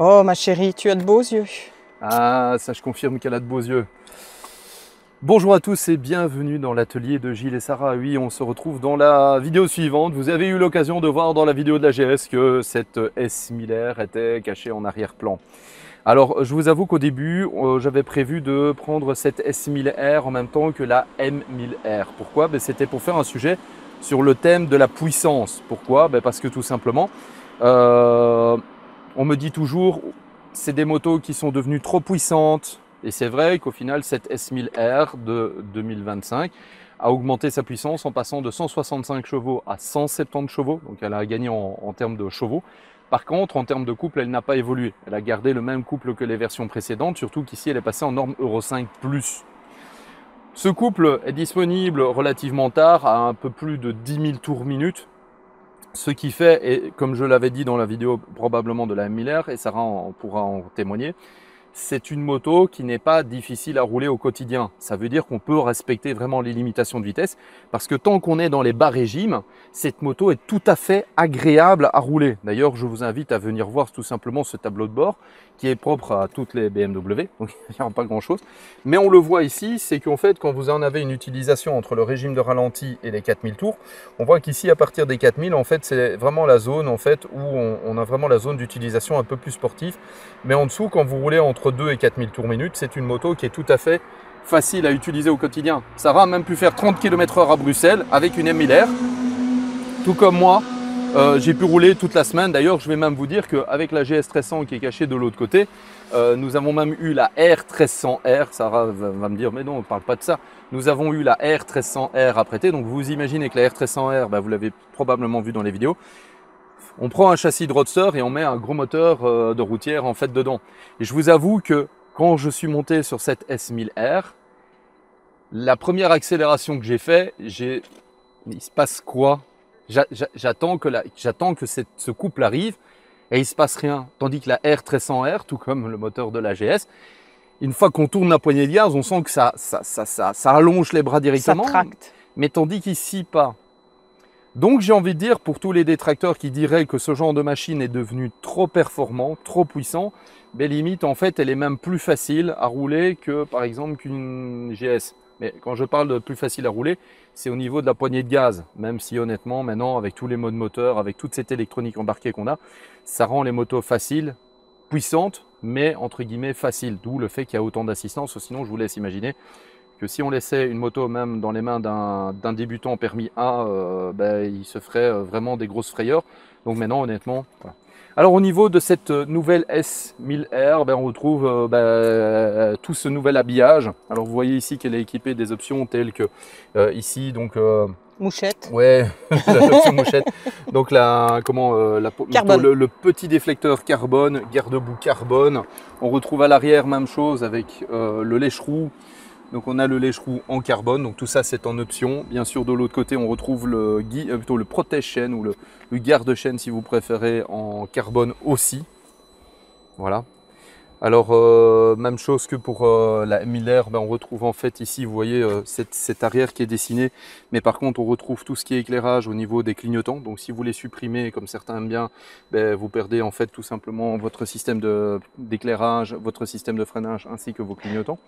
Oh ma chérie, tu as de beaux yeux. Ah, ça je confirme qu'elle a de beaux yeux. Bonjour à tous et bienvenue dans l'atelier de Gilles et Sarah. Oui, on se retrouve dans la vidéo suivante. Vous avez eu l'occasion de voir dans la vidéo de la GS que cette S1000R était cachée en arrière-plan. Alors, je vous avoue qu'au début, j'avais prévu de prendre cette S1000R en même temps que la M1000R. Pourquoi? C'était pour faire un sujet sur le thème de la puissance. Pourquoi? Parce que tout simplement, on me dit toujours, c'est des motos qui sont devenues trop puissantes. Et c'est vrai qu'au final, cette S1000R de 2025 a augmenté sa puissance en passant de 165 chevaux à 170 chevaux. Donc elle a gagné en termes de chevaux. Par contre, en termes de couple, elle n'a pas évolué. Elle a gardé le même couple que les versions précédentes, surtout qu'ici, elle est passée en norme Euro 5+. Ce couple est disponible relativement tard, à un peu plus de 10 000 tours minute. Ce qui fait, et comme je l'avais dit dans la vidéo probablement de la M1000R, et Sarah pourra en témoigner, c'est une moto qui n'est pas difficile à rouler au quotidien. Ça veut dire qu'on peut respecter vraiment les limitations de vitesse parce que tant qu'on est dans les bas régimes, cette moto est tout à fait agréable à rouler. D'ailleurs, je vous invite à venir voir tout simplement ce tableau de bord qui est propre à toutes les BMW, donc il n'y a pas grand chose. Mais on le voit ici, c'est qu'en fait, quand vous en avez une utilisation entre le régime de ralenti et les 4000 tours, on voit qu'ici, à partir des 4000, en fait, c'est vraiment la zone en fait, où on a vraiment la zone d'utilisation un peu plus sportive. Mais en dessous, quand vous roulez entre 2 et 4000 tours minute, c'est une moto qui est tout à fait facile à utiliser au quotidien. Sarah a même pu faire 30 km/h à Bruxelles avec une M1000R, tout comme moi. J'ai pu rouler toute la semaine. D'ailleurs, je vais même vous dire qu'avec la GS 1300 qui est cachée de l'autre côté, nous avons même eu la R 1300R. Sarah va me dire, mais non, on ne parle pas de ça. Nous avons eu la R 1300R à prêter. Donc, vous imaginez que la R 1300R, vous l'avez probablement vu dans les vidéos. On prend un châssis de roadster et on met un gros moteur de routière en fait dedans. Et je vous avoue que quand je suis monté sur cette S1000R, la première accélération que j'ai fait, il se passe quoi? J'attends que ce couple arrive et il se passe rien. Tandis que la R 1300R, tout comme le moteur de la GS, une fois qu'on tourne la poignée de gaz, on sent que ça allonge les bras directement. Ça tracte. Mais tandis qu'ici, pas. Donc j'ai envie de dire, pour tous les détracteurs qui diraient que ce genre de machine est devenu trop performant, trop puissant, limite en fait elle est même plus facile à rouler que par exemple qu'une GS. Mais quand je parle de plus facile à rouler, c'est au niveau de la poignée de gaz. Même si honnêtement maintenant avec tous les modes moteur, avec toute cette électronique embarquée qu'on a, ça rend les motos faciles, puissantes, mais entre guillemets faciles. D'où le fait qu'il y a autant d'assistance. Sinon je vous laisse imaginer que si on laissait une moto même dans les mains d'un débutant permis A, il se ferait vraiment des grosses frayeurs. Donc maintenant, honnêtement, voilà. Alors au niveau de cette nouvelle S1000R, on retrouve tout ce nouvel habillage. Alors vous voyez ici qu'elle est équipée des options telles que ici, donc mouchette. Ouais, l'option mouchette. Donc le petit déflecteur carbone, garde-boue carbone. On retrouve à l'arrière même chose avec le lèche-roue. Donc on a le lèche-roue en carbone, donc tout ça c'est en option. Bien sûr de l'autre côté on retrouve le protège-chaîne ou le garde-chaîne si vous préférez en carbone aussi. Voilà. Alors, même chose que pour la M1000R, on retrouve en fait ici, vous voyez, cette arrière qui est dessinée, mais par contre on retrouve tout ce qui est éclairage au niveau des clignotants. Donc si vous les supprimez, comme certains aiment bien, vous perdez en fait tout simplement votre système d'éclairage, votre système de freinage ainsi que vos clignotants.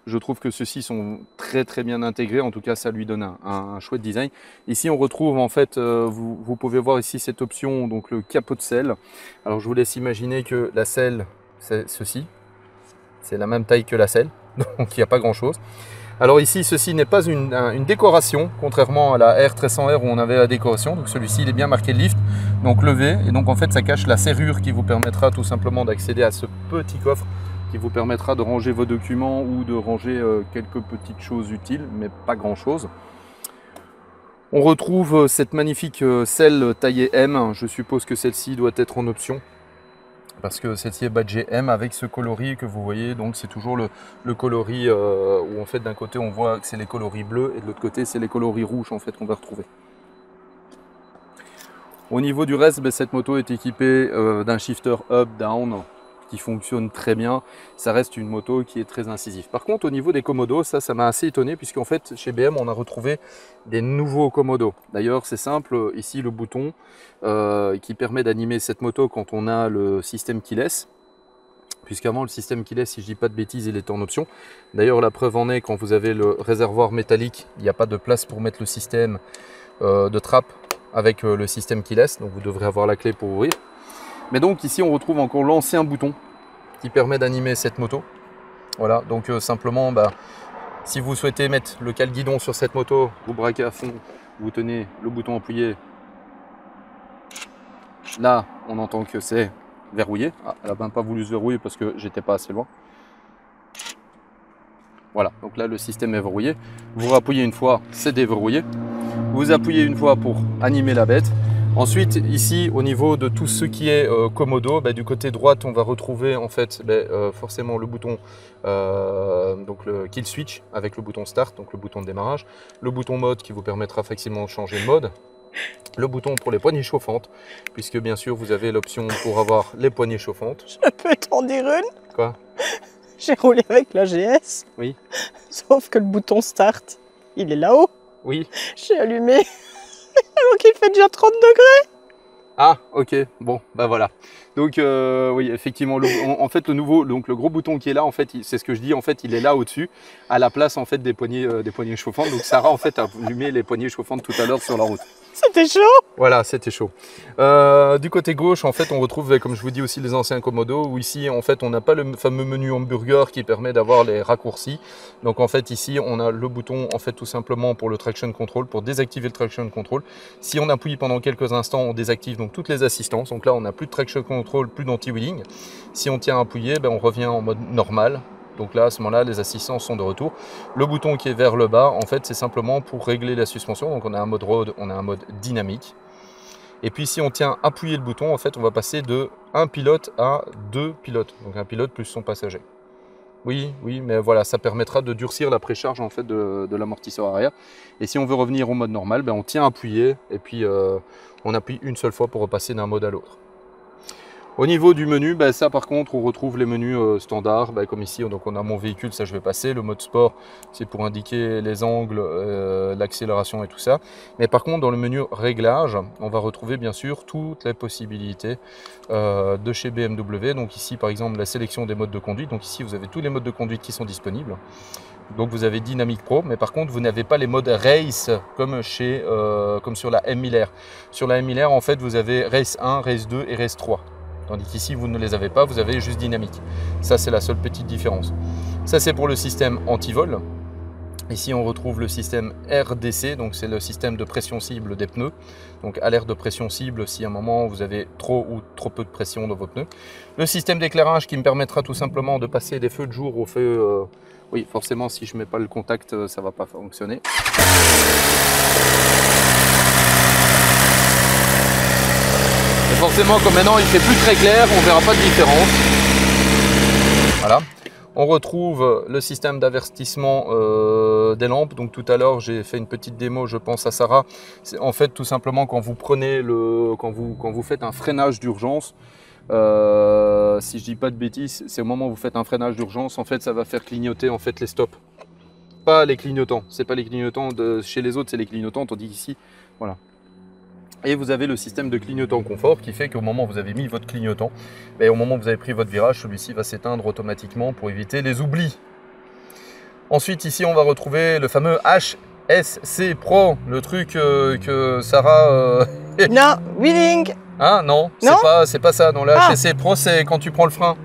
Je trouve que ceux-ci sont très très bien intégrés, en tout cas ça lui donne un chouette design. Ici on retrouve en fait, vous pouvez voir ici cette option, donc le capot de selle. Alors je vous laisse imaginer que la selle, c'est ceci, c'est la même taille que la selle, donc il n'y a pas grand chose. Alors ici, ceci n'est pas une décoration, contrairement à la R1300R où on avait la décoration. Donc celui-ci, il est bien marqué lift, donc levé, et donc en fait ça cache la serrure qui vous permettra tout simplement d'accéder à ce petit coffre qui vous permettra de ranger vos documents ou de ranger quelques petites choses utiles, mais pas grand chose. On retrouve cette magnifique selle taillée M, je suppose que celle-ci doit être en option, parce que celle-ci est badgée M avec ce coloris que vous voyez, donc c'est toujours le coloris où en fait d'un côté on voit que c'est les coloris bleus et de l'autre côté c'est les coloris rouges en fait qu'on va retrouver. Au niveau du reste, cette moto est équipée d'un shifter up-down qui fonctionne très bien. Ça reste une moto qui est très incisive. Par contre, au niveau des commodos, ça m'a assez étonné puisqu'en fait, chez BM, on a retrouvé des nouveaux commodos. D'ailleurs, c'est simple, ici le bouton qui permet d'animer cette moto quand on a le système keyless. Puisqu'avant, le système keyless, si je dis pas de bêtises, il était en option. D'ailleurs, la preuve en est, quand vous avez le réservoir métallique, il n'y a pas de place pour mettre le système de trappe avec le système keyless. Donc, vous devrez avoir la clé pour ouvrir. Mais donc ici on retrouve encore l'ancien bouton qui permet d'animer cette moto. Voilà, donc simplement si vous souhaitez mettre le cale-guidon sur cette moto, vous braquez à fond, vous tenez le bouton appuyé. Là on entend que c'est verrouillé. Ah, elle n'a même pas voulu se verrouiller parce que j'étais pas assez loin. Voilà, donc là le système est verrouillé. Vous rappuyez une fois, c'est déverrouillé. Vous appuyez une fois pour animer la bête. Ensuite, ici, au niveau de tout ce qui est commodo, du côté droite, on va retrouver en fait forcément le bouton, donc le kill switch avec le bouton start, donc le bouton de démarrage, le bouton mode qui vous permettra facilement de changer de mode, le bouton pour les poignées chauffantes, puisque bien sûr vous avez l'option pour avoir les poignées chauffantes. Je peux t'en dire une? Quoi? J'ai roulé avec la GS. Oui. Sauf que le bouton start, il est là-haut. Oui. J'ai allumé. Donc il fait déjà 30 degrés. Ah, ok, bon, voilà. Donc oui, effectivement, en fait le nouveau, donc le gros bouton qui est là, en fait, c'est ce que je dis, en fait, il est là au-dessus, à la place en fait des poignées chauffantes. Donc Sarah en fait a allumé les poignées chauffantes tout à l'heure sur la route. C'était chaud. Voilà, c'était chaud. Du côté gauche, en fait, on retrouve, comme je vous dis aussi, les anciens commodos, où ici, en fait, on n'a pas le fameux menu hamburger qui permet d'avoir les raccourcis. Donc, en fait, ici, on a le bouton, en fait, tout simplement pour le traction control, pour désactiver le traction control. Si on appuie pendant quelques instants, on désactive donc toutes les assistances. Donc là, on n'a plus de traction control, plus d'anti-wheeling. Si on tient à appuyer, on revient en mode normal. Donc là, à ce moment-là, les assistances sont de retour. Le bouton qui est vers le bas, en fait, c'est simplement pour régler la suspension. Donc on a un mode road, on a un mode dynamique. Et puis si on tient appuyer le bouton, en fait, on va passer de un pilote à 2 pilotes. Donc un pilote plus son passager. Oui, mais voilà, ça permettra de durcir la précharge en fait de l'amortisseur arrière. Et si on veut revenir au mode normal, on tient appuyé et puis on appuie une seule fois pour repasser d'un mode à l'autre. Au niveau du menu, ça par contre, on retrouve les menus standards, comme ici, donc on a mon véhicule, ça je vais passer. Le mode sport, c'est pour indiquer les angles, l'accélération et tout ça. Mais par contre, dans le menu réglage, on va retrouver bien sûr toutes les possibilités de chez BMW. Donc ici, par exemple, la sélection des modes de conduite. Donc ici, vous avez tous les modes de conduite qui sont disponibles. Donc vous avez Dynamic Pro, mais par contre, vous n'avez pas les modes Race comme sur la M1000R. Sur la M1000R, en fait, vous avez Race 1, Race 2 et Race 3. Tandis qu'ici, vous ne les avez pas, vous avez juste dynamique. Ça, c'est la seule petite différence. Ça, c'est pour le système anti-vol. Ici, on retrouve le système RDC, donc c'est le système de pression cible des pneus. Donc, alerte de pression cible si à un moment vous avez trop ou trop peu de pression dans vos pneus. Le système d'éclairage qui me permettra tout simplement de passer des feux de jour aux feux. Oui, forcément, si je ne mets pas le contact, ça ne va pas fonctionner. Et forcément, comme maintenant il fait plus très clair, on ne verra pas de différence. Voilà. On retrouve le système d'avertissement des lampes. Donc tout à l'heure, j'ai fait une petite démo, je pense à Sarah. C'est en fait tout simplement quand vous prenez quand vous faites un freinage d'urgence, si je dis pas de bêtises, c'est au moment où vous faites un freinage d'urgence, en fait ça va faire clignoter en fait les stops. Pas les clignotants, c'est pas les clignotants de chez les autres, c'est les clignotants, tandis qu'ici, voilà. Et vous avez le système de clignotant confort qui fait qu'au moment où vous avez mis votre clignotant, et au moment où vous avez pris votre virage, celui-ci va s'éteindre automatiquement pour éviter les oublis. Ensuite, ici, on va retrouver le fameux HSC Pro, le truc que Sarah... Non, wheeling. Ah non, c'est pas ça. Non, le HSC Pro, c'est quand tu prends le frein.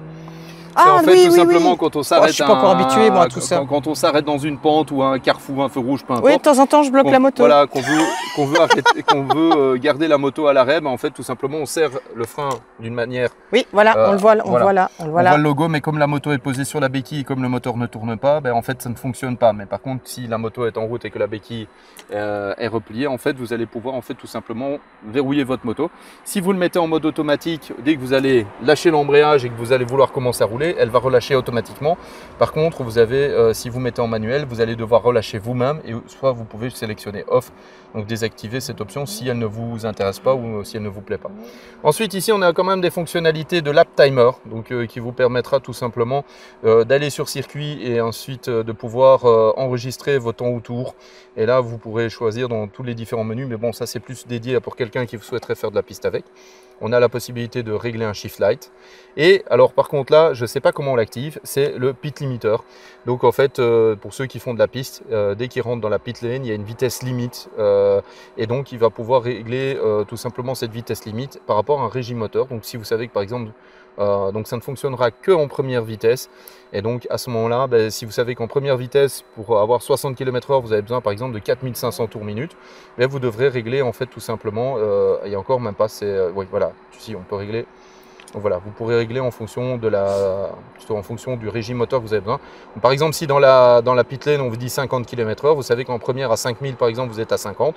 C'est en fait tout simplement quand on s'arrête. Je suis pas encore habitué moi à tout ça. Quand on s'arrête dans une pente ou un carrefour, un feu rouge, peu importe. Oui, de temps en temps, je bloque la moto. Voilà, qu'on veut garder la moto à l'arrêt, ben en fait tout simplement on serre le frein d'une manière. Oui, voilà, on le voit, on voit le logo, mais comme la moto est posée sur la béquille et comme le moteur ne tourne pas, ben en fait ça ne fonctionne pas. Mais par contre, si la moto est en route et que la béquille est repliée, en fait vous allez pouvoir en fait tout simplement verrouiller votre moto. Si vous le mettez en mode automatique, dès que vous allez lâcher l'embrayage et que vous allez vouloir commencer à rouler, elle va relâcher automatiquement. Par contre, vous avez, si vous mettez en manuel, vous allez devoir relâcher vous-même et soit vous pouvez sélectionner off, donc désactiver cette option si elle ne vous intéresse pas ou si elle ne vous plaît pas. Ensuite, ici, on a quand même des fonctionnalités de lap timer, donc qui vous permettra tout simplement d'aller sur circuit et ensuite de pouvoir enregistrer vos temps autour. Et là, vous pourrez choisir dans tous les différents menus, mais bon, ça c'est plus dédié pour quelqu'un qui souhaiterait faire de la piste avec. On a la possibilité de régler un shift light. Et alors par contre là, je ne sais pas comment on l'active, c'est le pit limiter. Donc en fait, pour ceux qui font de la piste, dès qu'ils rentrent dans la pit lane, il y a une vitesse limite. Et donc il va pouvoir régler tout simplement cette vitesse limite par rapport à un régime moteur. Donc si vous savez que par exemple, donc ça ne fonctionnera que en première vitesse. Et donc à ce moment-là, ben, si vous savez qu'en première vitesse, pour avoir 60 km/h, vous avez besoin par exemple de 4500 tours minute, ben, vous devrez régler en fait tout simplement, et encore même pas, c'est oui voilà, si on peut régler. Donc voilà, vous pourrez régler en fonction de plutôt en fonction du régime moteur que vous avez besoin. Donc, par exemple, si dans la pit lane on vous dit 50 km/h, vous savez qu'en première à 5000 par exemple vous êtes à 50,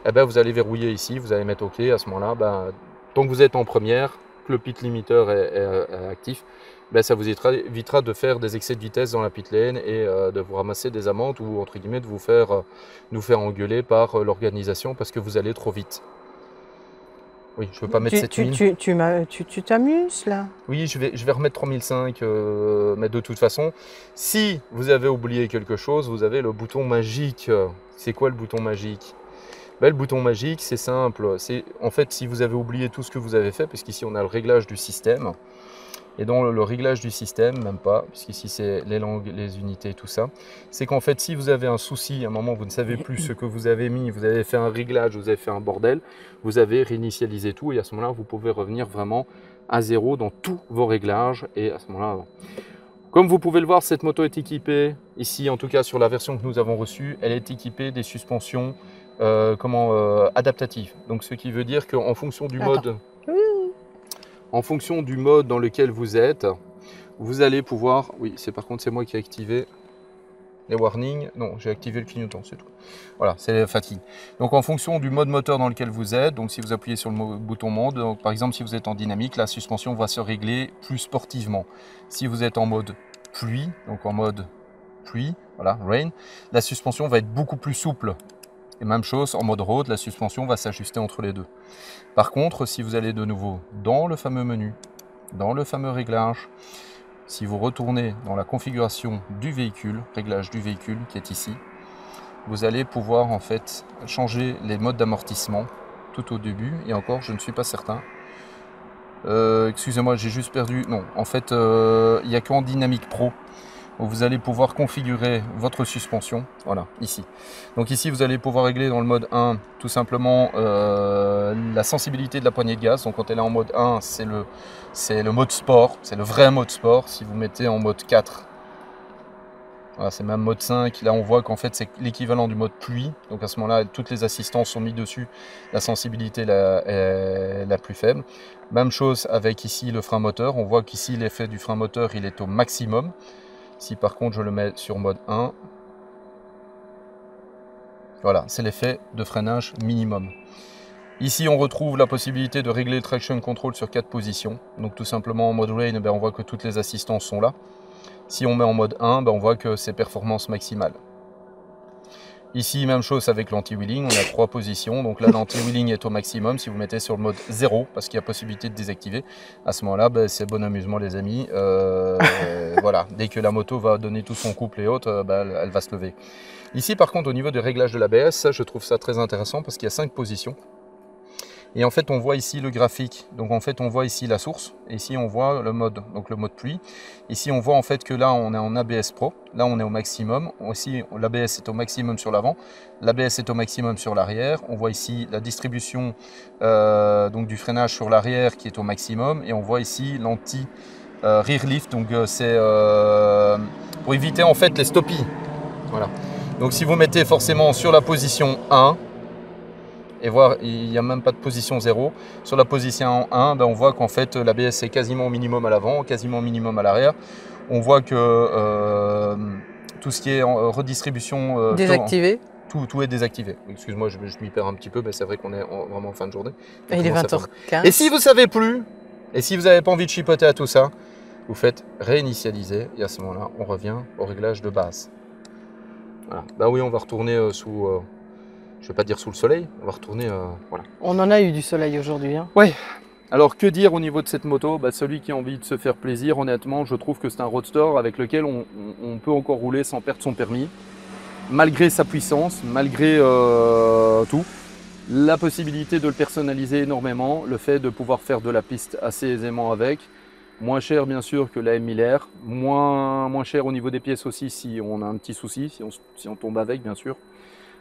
et ben vous allez verrouiller ici, vous allez mettre OK à ce moment-là. Ben, tant que vous êtes en première, que le pit limiter est actif, ben, ça vous évitera de faire des excès de vitesse dans la pit lane et de vous ramasser des amendes ou entre guillemets de vous faire engueuler par l'organisation parce que vous allez trop vite. Oui, je ne veux pas mettre 7000. Tu t'amuses là? Oui, je vais remettre 3005, mais de toute façon, si vous avez oublié quelque chose, vous avez le bouton magique. C'est quoi le bouton magique? Ben, le bouton magique, c'est simple. C'est en fait, si vous avez oublié tout ce que vous avez fait, puisqu'ici on a le réglage du système, et dans le réglage du système, même pas, puisqu'ici c'est les langues, les unités, tout ça, c'est qu'en fait, si vous avez un souci, à un moment vous ne savez plus ce que vous avez mis, vous avez fait un réglage, vous avez fait un bordel, vous avez réinitialisé tout, et à ce moment-là, vous pouvez revenir vraiment à zéro dans tous vos réglages, et à ce moment-là, comme vous pouvez le voir, cette moto est équipée, ici en tout cas sur la version que nous avons reçue, elle est équipée des suspensions adaptatives. Donc ce qui veut dire qu'en fonction du mode... En fonction du mode dans lequel vous êtes, vous allez pouvoir... Oui, par contre, c'est moi qui ai activé les warnings. Non, j'ai activé le clignotant, c'est tout. Voilà, c'est la fatigue. Donc, en fonction du mode moteur dans lequel vous êtes, donc si vous appuyez sur le bouton mode, donc, par exemple, si vous êtes en dynamique, la suspension va se régler plus sportivement. Si vous êtes en mode pluie, donc en mode pluie, voilà, rain, la suspension va être beaucoup plus souple. Et même chose, en mode road, la suspension va s'ajuster entre les deux. Par contre, si vous allez de nouveau dans le fameux menu, dans le fameux réglage, si vous retournez dans la configuration du véhicule, réglage du véhicule qui est ici, vous allez pouvoir en fait changer les modes d'amortissement tout au début. Et encore, je ne suis pas certain. Excusez-moi, j'ai juste perdu. Non, en fait, il n'y a qu'en Dynamic Pro où vous allez pouvoir configurer votre suspension, voilà, ici. Donc ici, vous allez pouvoir régler dans le mode 1, tout simplement, la sensibilité de la poignée de gaz. Donc quand elle est en mode 1, c'est le mode sport, c'est le vrai mode sport. Si vous mettez en mode 4, voilà, c'est même mode 5, là on voit qu'en fait c'est l'équivalent du mode pluie. Donc à ce moment-là, toutes les assistances sont mises dessus, la sensibilité est la plus faible. Même chose avec ici le frein moteur, on voit qu'ici l'effet du frein moteur il est au maximum. Si par contre je le mets sur mode 1, voilà, c'est l'effet de freinage minimum. Ici on retrouve la possibilité de régler le traction control sur 4 positions. Donc tout simplement en mode rain, on voit que toutes les assistances sont là. Si on met en mode 1, on voit que c'est performance maximale. Ici, même chose avec l'anti-wheeling, on a 3 positions. Donc là, l'anti-wheeling est au maximum. Si vous mettez sur le mode 0, parce qu'il y a possibilité de désactiver, à ce moment-là, ben, c'est bon amusement les amis. Voilà, dès que la moto va donner tout son couple et autres, ben, elle va se lever. Ici, par contre, au niveau du réglage de l'ABS, ça, je trouve ça très intéressant parce qu'il y a 5 positions. Et en fait, on voit ici le graphique. Donc en fait, on voit ici la source. Et ici, on voit le mode, donc le mode pluie. Ici, on voit en fait que là, on est en ABS Pro. Là, on est au maximum. Ici, l'ABS est au maximum sur l'avant. L'ABS est au maximum sur l'arrière. On voit ici la distribution donc du freinage sur l'arrière qui est au maximum. Et on voit ici l'anti rear lift. Donc c'est pour éviter en fait les stoppies. Voilà. Donc si vous mettez forcément sur la position 1, et voir, il n'y a même pas de position 0. Sur la position 1, ben on voit qu'en fait l'ABS est quasiment au minimum à l'avant, quasiment au minimum à l'arrière. On voit que tout ce qui est redistribution... Désactivé. Tout est désactivé. Excuse-moi, je m'y perds un petit peu, mais c'est vrai qu'on est vraiment en fin de journée. Et il est 20h15. Et si vous ne savez plus, et si vous n'avez pas envie de chipoter à tout ça, vous faites réinitialiser, et à ce moment-là, on revient au réglage de base. Voilà. Bah oui, on va retourner sous... je ne vais pas dire sous le soleil, on va retourner, voilà. On en a eu du soleil aujourd'hui. Hein. Ouais. Alors que dire au niveau de cette moto? Bah, celui qui a envie de se faire plaisir, honnêtement, je trouve que c'est un roadster avec lequel on peut encore rouler sans perdre son permis. Malgré sa puissance, malgré tout. La possibilité de le personnaliser énormément, le fait de pouvoir faire de la piste assez aisément avec. Moins cher bien sûr que la M1000R, moins cher au niveau des pièces aussi si on a un petit souci, si on tombe avec bien sûr.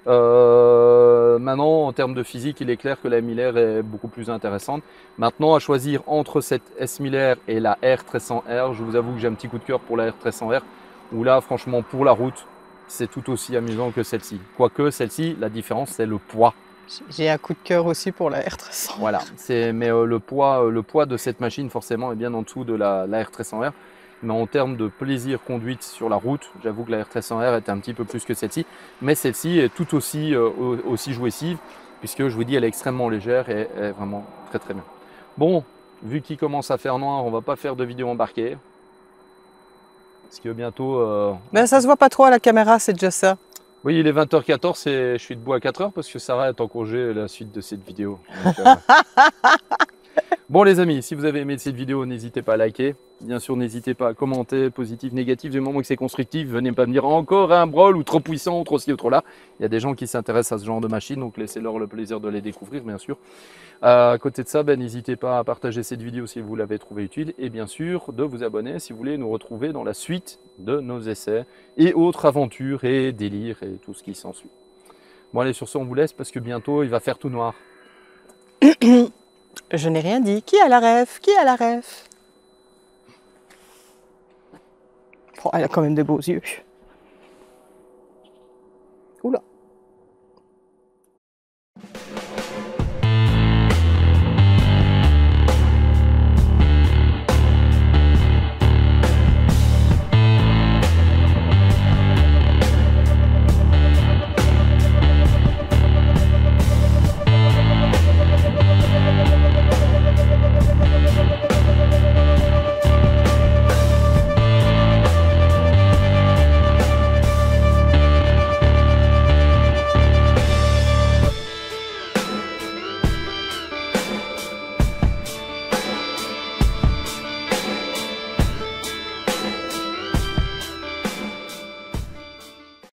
Maintenant, en termes de physique, il est clair que la M1000R est beaucoup plus intéressante. Maintenant, à choisir entre cette S1000R et la R1300R, je vous avoue que j'ai un petit coup de cœur pour la R1300R, où là, franchement, pour la route, c'est tout aussi amusant que celle-ci. Quoique, celle-ci, la différence, c'est le poids. J'ai un coup de cœur aussi pour la R1300. Voilà, mais le poids de cette machine, forcément, est bien en dessous de la R1300R. Mais en termes de plaisir conduite sur la route, j'avoue que la R1300R était un petit peu plus que celle-ci. Mais celle-ci est tout aussi, aussi jouissive, puisque je vous dis, elle est extrêmement légère et est vraiment très très bien. Bon, vu qu'il commence à faire noir, on va pas faire de vidéo embarquée. Parce que bientôt... Ben, ça se voit pas trop à la caméra, c'est déjà ça. Oui, il est 20h14 et je suis debout à 4h parce que Sarah est en congé la suite de cette vidéo. Donc, bon les amis, si vous avez aimé cette vidéo, n'hésitez pas à liker. Bien sûr, n'hésitez pas à commenter, positif, négatif. Du moment que c'est constructif, venez pas me dire encore un brol ou trop puissant ou trop ci ou trop là. Il y a des gens qui s'intéressent à ce genre de machine, donc laissez-leur le plaisir de les découvrir, bien sûr. À côté de ça, ben, n'hésitez pas à partager cette vidéo si vous l'avez trouvée utile et bien sûr de vous abonner si vous voulez nous retrouver dans la suite de nos essais et autres aventures et délires et tout ce qui s'ensuit. Bon allez, sur ce, on vous laisse parce que bientôt il va faire tout noir. Je n'ai rien dit. Qui a la ref? Qui a la ref? Oh, elle a quand même de beaux yeux.